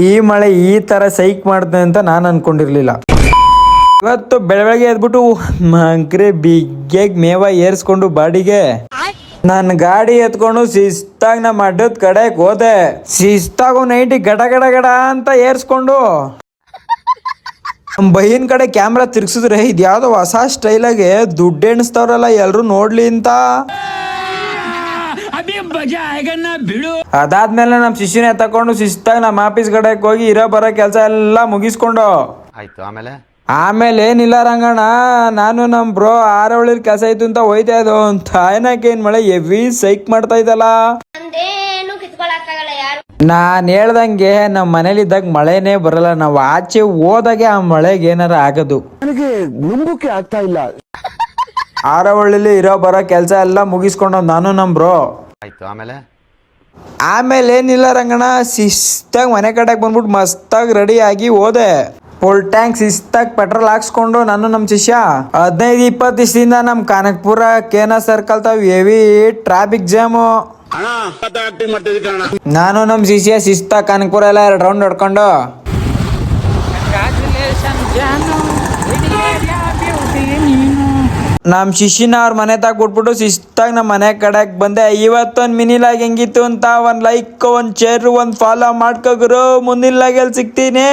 ಈ ಮಳೆ ಈ ತರ ಸೈಕ್ ಮಾಡ್ತದೆ ಅಂತ ನಾನು ಅನ್ಕೊಂಡಿರ್ಲಿಲ್ಲ. ಇವತ್ತು ಬೆಳಗ್ಗೆ ಎದ್ಬಿಟ್ಟು ಮಂಕ್ರೆ ಬಿಗ್ಗೆಗ್ ಮೇವ ಏರ್ಸ್ಕೊಂಡು ಬಾಡಿಗೆ ನನ್ನ ಗಾಡಿ ಎತ್ಕೊಂಡು ಶಿಸ್ತಾಗಿ ನಮ್ಮ ಅಡ್ಡದ ಕಡೆಗೆ ಹೋದೆ. ಶಿಸ್ತಾಗು ನೈಟಿ ಗಡ ಗಡ ಗಡ ಅಂತ ಏರ್ಸ್ಕೊಂಡು ನಮ್ಮ ಬೈನ್ ಕಡೆ ಕ್ಯಾಮ್ರಾ ತಿರ್ಗಿಸಿದ್ರೆ ಇದ್ಯಾವುದೋ ಹೊಸ ಸ್ಟೈಲಾಗೆ ದುಡ್ಡು ಎಣಿಸ್ತಾವ್ರಲ್ಲ ಎಲ್ರು ನೋಡ್ಲಿ ಅಂತ. ಅದಾದ್ಮೇಲೆ ನಮ್ಮ ಶಿಷ್ಯನೇ ತಕೊಂಡು ಶಿಸ್ತಾಗಿ ನಮ್ಮ ಆಫೀಸ್ ಕಡೆಗೆ ಹೋಗಿ ಇರೋ ಬರೋ ಕೆಲಸ ಎಲ್ಲ ಮುಗಿಸ್ಕೊಂಡು ಆಯ್ತು. ಆಮೇಲೆ ಏನಿಲ್ಲ ರಂಗಣ್ಣ, ನಾನು ನಮ್ಮ ಬ್ರೋ ಆರವಳಿರ್ ಕೆಲಸ ಇತ್ತು ಅಂತ ಹೋಯ್ತಾ ಇದ್ದು ಅಂತ ಏನ್ ಮಳೆ ಹೆವಿ ಸೈಕ್ ಮಾಡ್ತಾ ಇದ್ದಲ್ಲ. ನಾನ್ ಹೇಳ್ದಂಗೆ ನಮ್ಮ ಮನೇಲಿದ್ದಾಗ ಮಳೆನೇ ಬರಲ್ಲ, ನಾವು ಆಚೆ ಹೋದಾಗೆ ಆ ಮಳೆಗೆ ಏನಾರ ಆಗೋದು. ನನಗೆ ನಂಬಕ್ಕೆ ಆಗ್ತಾ ಇಲ್ಲ. ಆರವಳ್ಳಿಲಿ ಇರೋ ಬರೋ ಕೆಲಸ ಎಲ್ಲ ಮುಗಿಸ್ಕೊಂಡು ನಾನು ನಮ್ಮ ಬ್ರೋ ಆಮೇಲೆ ಏನಿಲ್ಲ ರಂಗಣ್ಣ, ಶಿಸ್ತಾಗಿ ಮನೆ ಕಡೆಗೆ ಬಂದ್ಬಿಟ್ಟು ಮಸ್ತಾಗಿ ರೆಡಿ ಆಗಿ ಹೋದೆ. ಫುಲ್ ಟ್ಯಾಂಕ್ ಶಿಸ್ತಾಗಿ ಪೆಟ್ರೋಲ್ ಹಾಕ್ಸ್ಕೊಂಡು ನಾನು ನಮ್ಮ ಶಿಷ್ಯ 15-20 ದಿವಸದಿಂದ ನಮ್ಮ ಕನಕಪುರ ಕೇನ ಸರ್ಕಲ್ ತಾವ್ ಹೆವಿ ಟ್ರಾಫಿಕ್ ಜಾಮು. ನಾನು ನಮ್ಮ ಶಿಷ್ಯ ಶಿಸ್ತಾಗಿ ಕನಕಪುರ ಎಲ್ಲ 2 ರೌಂಡ್ ಹೊಡ್ಕೊಂಡು ನಮ್ಮ ಶಿಷ್ಯನ ಅವ್ರ ಮನೆ ತಾಗ ಕೊಟ್ಬಿಟ್ಟು ಶಿಸ್ತಾಗಿ ನಮ್ಮ ಮನೆ ಕಡೆಗೆ ಬಂದೆ. ಇವತ್ತೊಂದು ಮಿನಿಲಾಗ್ ಹೆಂಗಿತ್ತು ಅಂತ ಒಂದು ಲೈಕ್, ಒಂದು ಶೇರ್, ಒಂದು ಫಾಲೋ ಮಾಡ್ಕೋಗ್ರು. ಮುಂದಿನ ಲಾಗಲ್ಲಿ ಸಿಗ್ತೀನಿ.